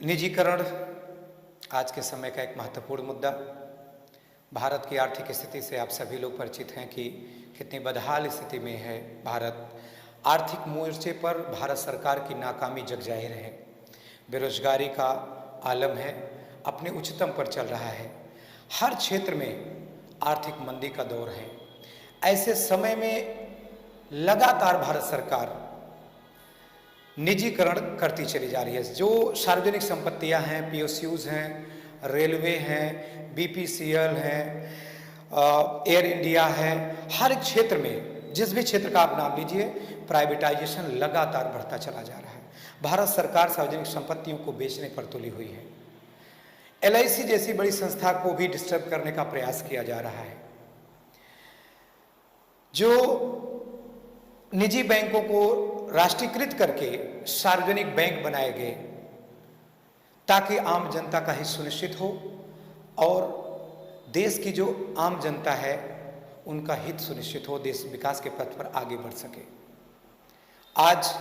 निजीकरण आज के समय का एक महत्वपूर्ण मुद्दा। भारत की आर्थिक स्थिति से आप सभी लोग परिचित हैं कि कितनी बदहाल स्थिति में है भारत। आर्थिक मोर्चे पर भारत सरकार की नाकामी जग जाहिर है। बेरोजगारी का आलम है, अपने उच्चतम पर चल रहा है। हर क्षेत्र में आर्थिक मंदी का दौर है। ऐसे समय में लगातार भारत सरकार निजीकरण करती चली जा रही है। जो सार्वजनिक संपत्तियां हैं, पीएसयूज हैं, रेलवे हैं, बीपीसीएल हैं, एयर इंडिया है, हर क्षेत्र में जिस भी क्षेत्र का आप नाम लीजिए, प्राइवेटाइजेशन लगातार बढ़ता चला जा रहा है। भारत सरकार सार्वजनिक संपत्तियों को बेचने पर तुली हुई है। एलआईसी जैसी बड़ी संस्था को भी डिस्टर्ब करने का प्रयास किया जा रहा है। जो निजी बैंकों को राष्ट्रीयकृत करके सार्वजनिक बैंक बनाए गए ताकि आम जनता का हित सुनिश्चित हो और देश की जो आम जनता है उनका हित सुनिश्चित हो, देश विकास के पथ पर आगे बढ़ सके। आज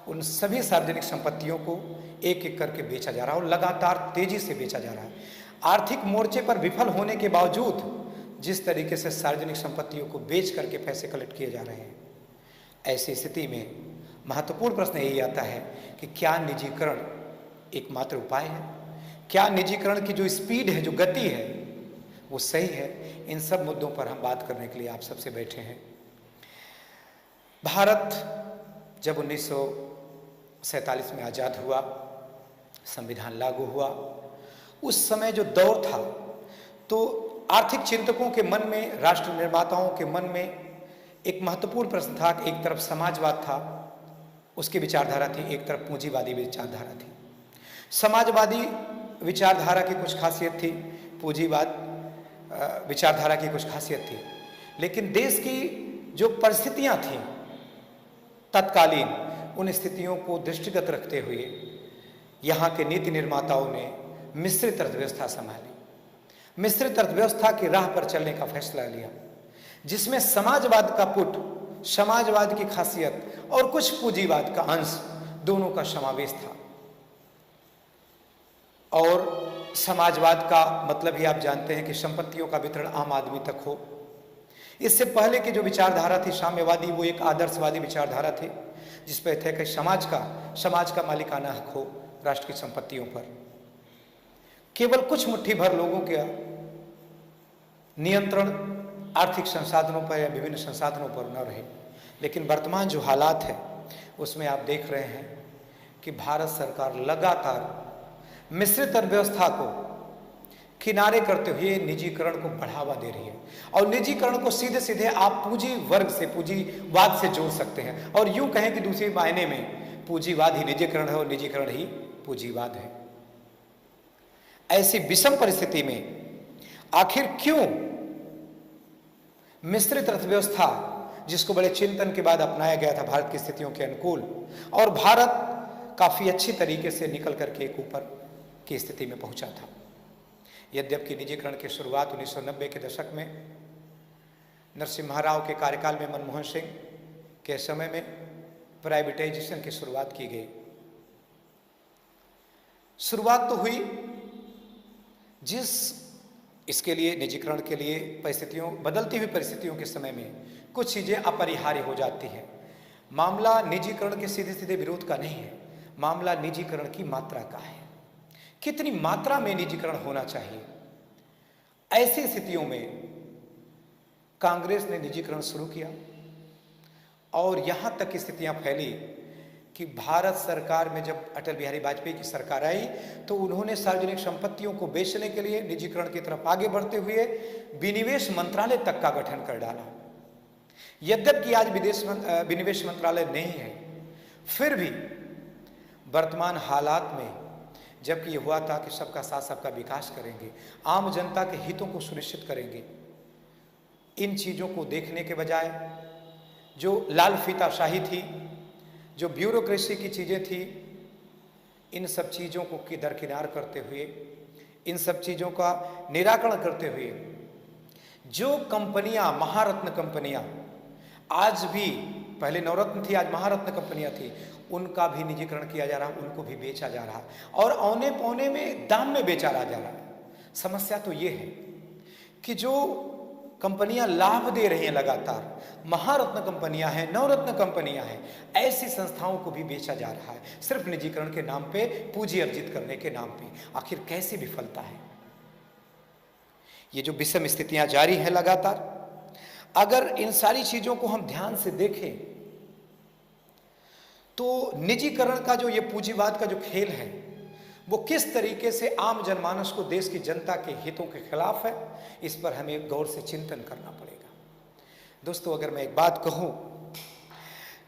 उन सभी सार्वजनिक संपत्तियों को एक एक करके बेचा जा रहा है और लगातार तेजी से बेचा जा रहा है। आर्थिक मोर्चे पर विफल होने के बावजूद जिस तरीके से सार्वजनिक संपत्तियों को बेच करके पैसे कलेक्ट किए जा रहे हैं, ऐसी स्थिति में महत्वपूर्ण प्रश्न यही आता है कि क्या निजीकरण एकमात्र उपाय है? क्या निजीकरण की जो स्पीड है, जो गति है, वो सही है? इन सब मुद्दों पर हम बात करने के लिए आप सबसे बैठे हैं। भारत जब 1947 में आज़ाद हुआ, संविधान लागू हुआ, उस समय जो दौर था तो आर्थिक चिंतकों के मन में, राष्ट्र निर्माताओं के मन में एक महत्वपूर्ण प्रश्न था कि एक तरफ समाजवाद था, उसकी विचारधारा थी, एक तरफ पूंजीवादी विचारधारा थी। समाजवादी विचारधारा की कुछ खासियत थी, पूंजीवाद विचारधारा की कुछ खासियत थी, लेकिन देश की जो परिस्थितियां थीं तत्कालीन, उन स्थितियों को दृष्टिगत रखते हुए यहाँ के नीति निर्माताओं ने मिश्रित अर्थव्यवस्था संभाली। मिश्रित अर्थव्यवस्था की राह पर चलने का फैसला लिया, जिसमें समाजवाद का पुट, समाजवाद की खासियत और कुछ पूंजीवाद का अंश, दोनों का समावेश था। और समाजवाद का मतलब ही आप जानते हैं कि संपत्तियों का वितरण आम आदमी तक हो। इससे पहले की जो विचारधारा थी साम्यवादी, वो एक आदर्शवादी विचारधारा थी जिस पर थे कि समाज का मालिकाना हक हो राष्ट्र की संपत्तियों पर। केवल कुछ मुट्ठी भर लोगों के नियंत्रण आर्थिक संसाधनों पर या विभिन्न संसाधनों पर न रहे। लेकिन वर्तमान जो हालात है उसमें आप देख रहे हैं कि भारत सरकार लगातार मिश्रित अर्थव्यवस्था को किनारे करते हुए निजीकरण को बढ़ावा दे रही है। और निजीकरण को सीधे सीधे आप पूंजी वर्ग से, पूंजीवाद से जोड़ सकते हैं और यूं कहें कि दूसरे मायने में पूंजीवाद ही निजीकरण है और निजीकरण ही पूंजीवाद है। ऐसी विषम परिस्थिति में आखिर क्यों मिश्रित अर्थव्यवस्था, जिसको बड़े चिंतन के बाद अपनाया गया था भारत की स्थितियों के अनुकूल, और भारत काफी अच्छी तरीके से निकल करके एक ऊपर की स्थिति में पहुंचा था। यद्यपि निजीकरण की शुरुआत 1990 के दशक में नरसिम्हा राव के कार्यकाल में, मनमोहन सिंह के समय में प्राइवेटाइजेशन की शुरुआत की गई। शुरुआत तो हुई, इसके लिए निजीकरण के लिए परिस्थितियों, बदलती हुई परिस्थितियों के समय में कुछ चीजें अपरिहार्य हो जाती हैं। मामला निजीकरण के सीधे सीधे विरोध का नहीं है, मामला निजीकरण की मात्रा का है। कितनी मात्रा में निजीकरण होना चाहिए? ऐसी स्थितियों में कांग्रेस ने निजीकरण शुरू किया और यहां तक की स्थितियां फैली कि भारत सरकार में जब अटल बिहारी वाजपेयी की सरकार आई तो उन्होंने सार्वजनिक संपत्तियों को बेचने के लिए निजीकरण की तरफ आगे बढ़ते हुए विनिवेश मंत्रालय तक का गठन कर डाला। यद्यपि आज विनिवेश मंत्रालय नहीं है, फिर भी वर्तमान हालात में जबकि ये हुआ था कि सबका साथ सबका विकास करेंगे, आम जनता के हितों को सुनिश्चित करेंगे, इन चीज़ों को देखने के बजाय जो लाल फीताशाही थी, जो ब्यूरोक्रेसी की चीज़ें थी, इन सब चीज़ों को दरकिनार करते हुए, इन सब चीज़ों का निराकरण करते हुए, जो कंपनियां, महारत्न कंपनियां आज भी पहले नवरत्न थी, आज महारत्न कंपनियां थी, उनका भी निजीकरण किया जा रहा, उनको भी बेचा जा रहा और औने पौने में दाम में बेचा जा रहा है। समस्या तो ये है कि जो कंपनियां लाभ दे रही हैं लगातार, महारत्न कंपनियां हैं, नवरत्न कंपनियां हैं, ऐसी संस्थाओं को भी बेचा जा रहा है सिर्फ निजीकरण के नाम पे, पूंजी अर्जित करने के नाम पे। आखिर कैसी विफलता है? ये जो विषम स्थितियां जारी हैं लगातार, अगर इन सारी चीजों को हम ध्यान से देखें तो निजीकरण का जो ये पूंजीवाद का जो खेल है वो किस तरीके से आम जनमानस को, देश की जनता के हितों के खिलाफ है, इस पर हमें गौर से चिंतन करना पड़ेगा। दोस्तों, अगर मैं एक बात कहूं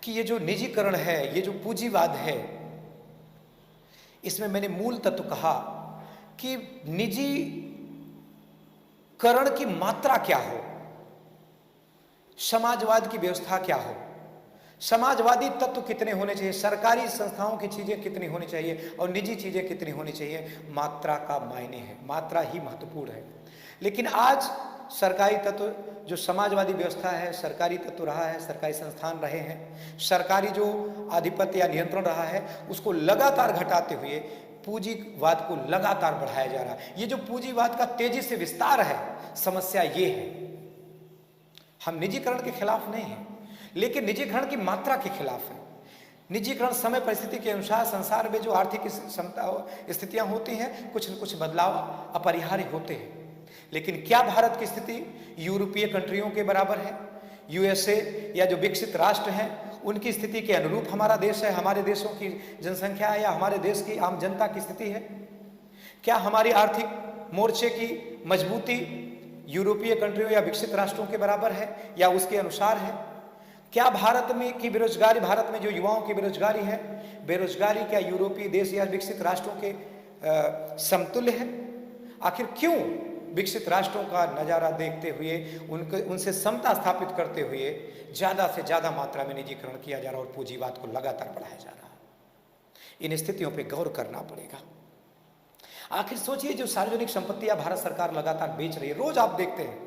कि ये जो निजीकरण है, ये जो पूंजीवाद है, इसमें मैंने मूल तत्व कहा कि निजीकरण की मात्रा क्या हो, समाजवाद की व्यवस्था क्या हो, समाजवादी तत्व कितने होने चाहिए, सरकारी संस्थाओं की चीजें कितनी होनी चाहिए और निजी चीजें कितनी होनी चाहिए, मात्रा का मायने है, मात्रा ही महत्वपूर्ण है। लेकिन आज सरकारी तत्व जो समाजवादी व्यवस्था है, सरकारी तत्व रहा है, सरकारी संस्थान रहे हैं, सरकारी जो आधिपत्य या नियंत्रण रहा है, उसको लगातार घटाते हुए पूंजीवाद को लगातार बढ़ाया जा रहा है। ये जो पूंजीवाद का तेजी से विस्तार है, समस्या ये है। हम निजीकरण के खिलाफ नहीं हैं, लेकिन निजीकरण की मात्रा के खिलाफ है। निजीकरण समय परिस्थिति के अनुसार संसार में जो आर्थिक स्थितियां होती हैं, कुछ न कुछ बदलाव अपरिहार्य होते हैं। लेकिन क्या भारत की स्थिति यूरोपीय कंट्रियों के बराबर है? यूएसए या जो विकसित राष्ट्र हैं उनकी स्थिति के अनुरूप हमारा देश है, हमारे देशों की जनसंख्या है या हमारे देश की आम जनता की स्थिति है? क्या हमारी आर्थिक मोर्चे की मजबूती यूरोपीय कंट्रियों या विकसित राष्ट्रों के बराबर है या उसके अनुसार है? क्या भारत में की बेरोजगारी, भारत में जो युवाओं की बेरोजगारी है, बेरोजगारी क्या यूरोपीय देश या विकसित राष्ट्रों के समतुल्य है? आखिर क्यों विकसित राष्ट्रों का नजारा देखते हुए, उनसे समता स्थापित करते हुए ज्यादा से ज्यादा मात्रा में निजीकरण किया जा रहा और पूंजीवाद को लगातार बढ़ाया जा रहा? इन स्थितियों पर गौर करना पड़ेगा। आखिर सोचिए, जो सार्वजनिक संपत्तियां भारत सरकार लगातार बेच रही है, रोज आप देखते हैं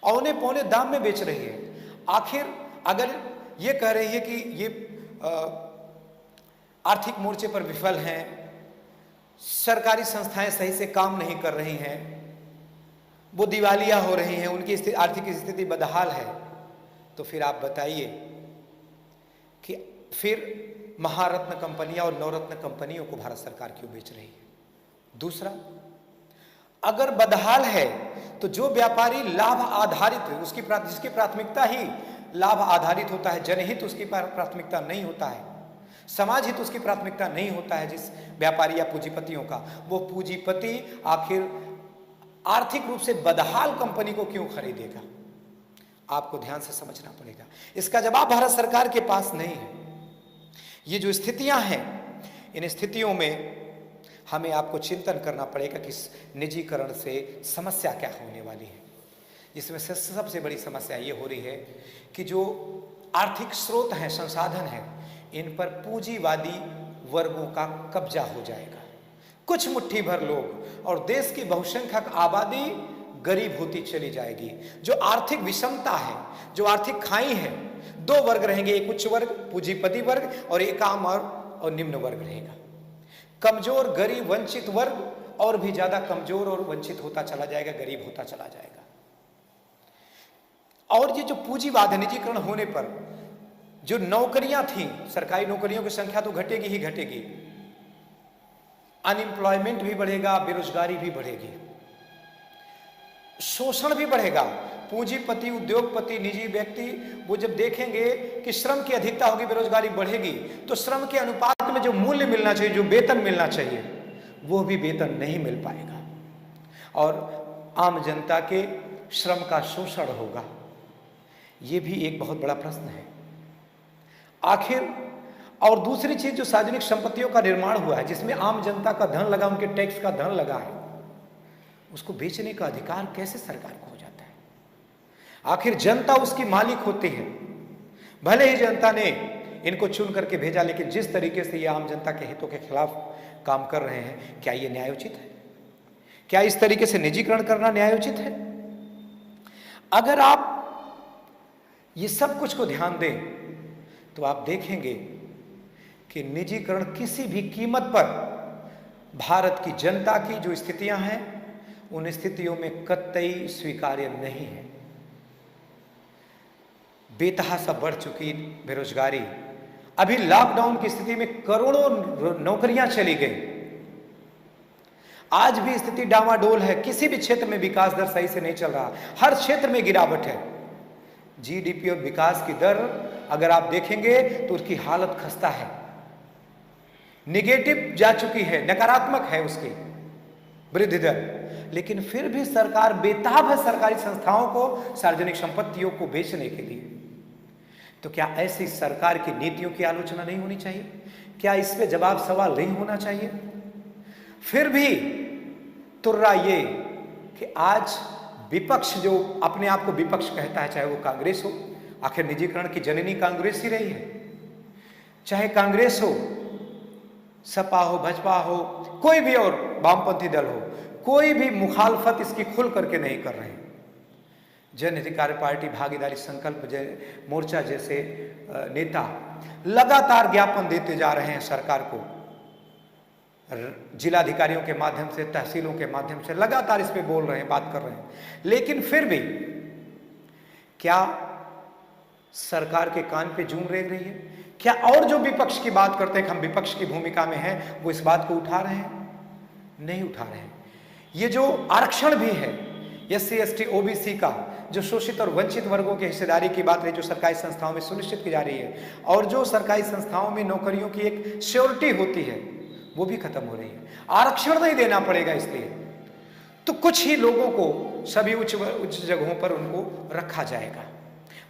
औने पौने दाम में बेच रही है। आखिर अगर ये कह रही है कि ये आर्थिक मोर्चे पर विफल हैं, सरकारी संस्थाएं सही से काम नहीं कर रही हैं, वो दिवालिया हो रही हैं, उनकी आर्थिक स्थिति बदहाल है, तो फिर आप बताइए कि फिर महारत्न कंपनियां और नवरत्न कंपनियों को भारत सरकार क्यों बेच रही है? दूसरा, अगर बदहाल है तो जो व्यापारी लाभ आधारित है, जिसकी प्राथमिकता ही लाभ आधारित होता है, जनहित उसकी प्राथमिकता नहीं होता है, समाज हित उसकी प्राथमिकता नहीं होता है, जिस व्यापारी या पूंजीपतियों का, वो पूंजीपति आखिर आर्थिक रूप से बदहाल कंपनी को क्यों खरीदेगा? आपको ध्यान से समझना पड़ेगा। इसका जवाब भारत सरकार के पास नहीं है। ये जो स्थितियां हैं, इन स्थितियों में हमें आपको चिंतन करना पड़ेगा कि इस निजीकरण से समस्या क्या होने वाली है। इसमें से सबसे बड़ी समस्या ये हो रही है कि जो आर्थिक स्रोत हैं, संसाधन हैं, इन पर पूंजीवादी वर्गों का कब्जा हो जाएगा। कुछ मुट्ठी भर लोग और देश की बहुसंख्यक आबादी गरीब होती चली जाएगी। जो आर्थिक विषमता है, जो आर्थिक खाई है, दो वर्ग रहेंगे, एक उच्च वर्ग पूंजीपति वर्ग और एक आम और निम्न वर्ग रहेगा। कमजोर, गरीब, वंचित वर्ग और भी ज्यादा कमजोर और वंचित होता चला जाएगा, गरीब होता चला जाएगा। और ये जो पूंजीवाद है, निजीकरण होने पर जो नौकरियां थी, सरकारी नौकरियों की संख्या तो घटेगी ही घटेगी, अनएम्प्लॉयमेंट भी बढ़ेगा, बेरोजगारी भी बढ़ेगी, शोषण भी बढ़ेगा। पूंजीपति, उद्योगपति, निजी व्यक्ति वो जब देखेंगे कि श्रम की अधिकता होगी, बेरोजगारी बढ़ेगी, तो श्रम के अनुपात में जो मूल्य मिलना चाहिए, जो वेतन मिलना चाहिए, वो भी वेतन नहीं मिल पाएगा और आम जनता के श्रम का शोषण होगा। ये भी एक बहुत बड़ा प्रश्न है आखिर। और दूसरी चीज, जो सार्वजनिक संपत्तियों का निर्माण हुआ है, जिसमें आम जनता का धन लगा, उनके टैक्स का धन लगा है, उसको बेचने का अधिकार कैसे सरकार को हो जाता है? आखिर जनता उसकी मालिक होती है। भले ही जनता ने इनको चुन करके भेजा, लेकिन जिस तरीके से ये आम जनता के हितों के खिलाफ काम कर रहे हैं, क्या ये न्यायोचित है? क्या इस तरीके से निजीकरण करना न्यायोचित है? अगर आप ये सब कुछ को ध्यान दें तो आप देखेंगे कि निजीकरण किसी भी कीमत पर भारत की जनता की जो स्थितियां हैं उन स्थितियों में कतई स्वीकार्य नहीं है। बेतहाशा बढ़ चुकी बेरोजगारी, अभी लॉकडाउन की स्थिति में करोड़ों नौकरियां चली गई, आज भी स्थिति डामाडोल है, किसी भी क्षेत्र में विकास दर सही से नहीं चल रहा, हर क्षेत्र में गिरावट है। जीडीपी और विकास की दर अगर आप देखेंगे तो उसकी हालत खस्ता है, निगेटिव जा चुकी है, नकारात्मक है उसकी वृद्धि दर। लेकिन फिर भी सरकार बेताब है सरकारी संस्थाओं को, सार्वजनिक संपत्तियों को बेचने के लिए। तो क्या ऐसी सरकार की नीतियों की आलोचना नहीं होनी चाहिए? क्या इस पे जवाब सवाल नहीं होना चाहिए? फिर भी तुर्रा ये कि आज विपक्ष जो अपने आप को विपक्ष कहता है, चाहे वो कांग्रेस हो, आखिर निजीकरण की जननी कांग्रेस ही रही है, चाहे कांग्रेस हो, सपा हो, भाजपा हो, कोई भी और वामपंथी दल हो, कोई भी मुखालफत इसकी खुल करके नहीं कर रहे हैं। जन अधिकार पार्टी, भागीदारी संकल्प मोर्चा जैसे नेता लगातार ज्ञापन देते जा रहे हैं सरकार को, जिलाधिकारियों के माध्यम से, तहसीलों के माध्यम से लगातार इस पे बोल रहे हैं, बात कर रहे हैं। लेकिन फिर भी क्या सरकार के कान पे जूं रेंग रही है? क्या और जो विपक्ष की बात करते हैं कि हम विपक्ष की भूमिका में हैं, वो इस बात को उठा रहे हैं? नहीं उठा रहे हैं। ये जो आरक्षण भी है एससी एसटी ओबीसी का, जो शोषित और वंचित वर्गों की हिस्सेदारी की बात रही, जो सरकारी संस्थाओं में सुनिश्चित की जा रही है, और जो सरकारी संस्थाओं में नौकरियों की एक श्योरिटी होती है, वो भी खत्म हो रही है। आरक्षण नहीं देना पड़ेगा इसलिए तो कुछ ही लोगों को सभी उच्च जगहों पर उनको रखा जाएगा,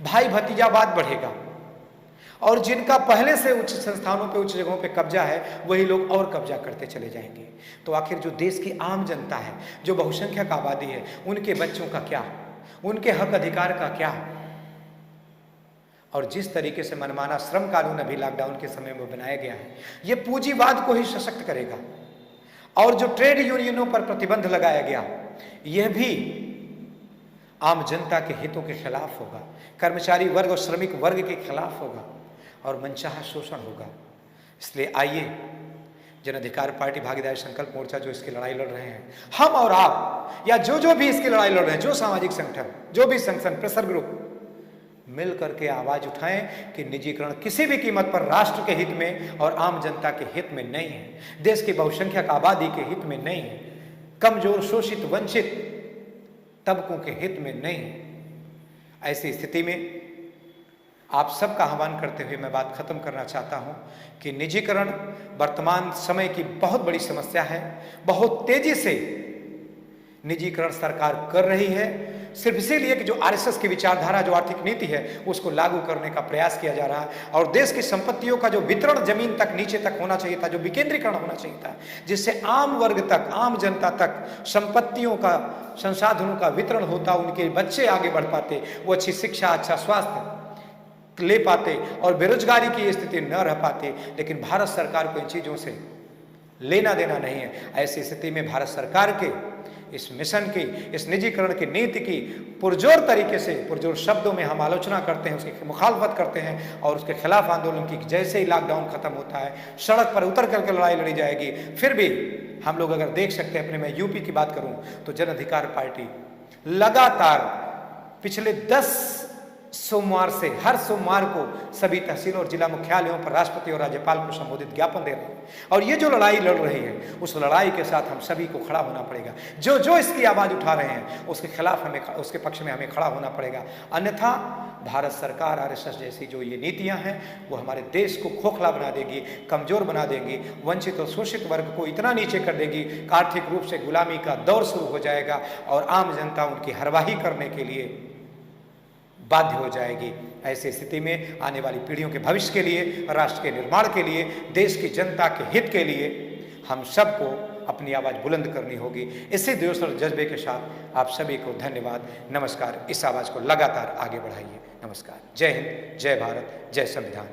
भाई भतीजावाद बढ़ेगा, और जिनका पहले से उच्च संस्थानों पे, उच्च जगहों पे कब्जा है, वही लोग और कब्जा करते चले जाएंगे। तो आखिर जो देश की आम जनता है, जो बहुसंख्यक आबादी है, उनके बच्चों का क्या, उनके हक अधिकार का क्या? और जिस तरीके से मनमाना श्रम कानून अभी लॉकडाउन के समय में बनाया गया है, ये पूंजीवाद को ही सशक्त करेगा। और जो ट्रेड यूनियनों पर प्रतिबंध लगाया गया, यह भी आम जनता के हितों के खिलाफ होगा, कर्मचारी वर्ग और श्रमिक वर्ग के खिलाफ होगा, और मनचाहा शोषण होगा। इसलिए आइए, जन अधिकार पार्टी, भागीदारी संकल्प मोर्चा जो इसकी लड़ाई लड़ रहे हैं, हम और आप, या जो भी इसकी लड़ाई लड़ रहे हैं, जो सामाजिक संगठन, जो भी संगठन, प्रेशर ग्रुप, मिल करके आवाज उठाएं कि निजीकरण किसी भी कीमत पर राष्ट्र के हित में और आम जनता के हित में नहीं है, देश की बहुसंख्यक आबादी के हित में नहीं है, कमजोर, शोषित, वंचित तबकों के हित में नहीं है। ऐसी स्थिति में आप सबका आह्वान करते हुए मैं बात खत्म करना चाहता हूं कि निजीकरण वर्तमान समय की बहुत बड़ी समस्या है। बहुत तेजी से निजीकरण सरकार कर रही है, सिर्फ इसीलिए कि जो आरएसएस की विचारधारा, जो आर्थिक नीति है, उसको लागू करने का प्रयास किया जा रहा है। और देश की संपत्तियों का जो वितरण जमीन तक, नीचे तक होना चाहिए था, जो विकेंद्रीकरण होना चाहिए था, जिससे आम वर्ग तक, आम जनता तक संपत्तियों का, संसाधनों का वितरण होता, उनके बच्चे आगे बढ़ पाते, वो अच्छी शिक्षा, अच्छा स्वास्थ्य ले पाते और बेरोजगारी की स्थिति न रह पाते। लेकिन भारत सरकार को इन चीजों से लेना देना नहीं है। ऐसी स्थिति में भारत सरकार के इस मिशन की, इस निजीकरण की नीति की पुरजोर तरीके से, पुरजोर शब्दों में हम आलोचना करते हैं, उसकी मुखालफत करते हैं और उसके खिलाफ आंदोलन की। जैसे ही लॉकडाउन खत्म होता है, सड़क पर उतर करके लड़ाई लड़ी जाएगी। फिर भी हम लोग अगर देख सकते हैं, अपने मैं यूपी की बात करूं तो जन अधिकार पार्टी लगातार पिछले 10 सोमवार से हर सोमवार को सभी तहसील और जिला मुख्यालयों पर राष्ट्रपति और राज्यपाल को संबोधित ज्ञापन दे रहे हैं। और ये जो लड़ाई लड़ रही है, उस लड़ाई के साथ हम सभी को खड़ा होना पड़ेगा। जो जो इसकी आवाज उठा रहे हैं, उसके खिलाफ हमें, उसके पक्ष में हमें खड़ा होना पड़ेगा। अन्यथा भारत सरकार, आरएसएस जैसी जो ये नीतियां हैं, वो हमारे देश को खोखला बना देगी, कमजोर बना देंगी, वंचित और शोषित वर्ग को इतना नीचे कर देगी कि आर्थिक रूप से गुलामी का दौर शुरू हो जाएगा और आम जनता उनकी हरवाही करने के लिए बाध्य हो जाएगी। ऐसी स्थिति में आने वाली पीढ़ियों के भविष्य के लिए, राष्ट्र के निर्माण के लिए, देश की जनता के हित के लिए हम सबको अपनी आवाज बुलंद करनी होगी। इसी जोश और जज्बे के साथ आप सभी को धन्यवाद, नमस्कार। इस आवाज को लगातार आगे बढ़ाइए। नमस्कार। जय हिंद, जय भारत, जय संविधान।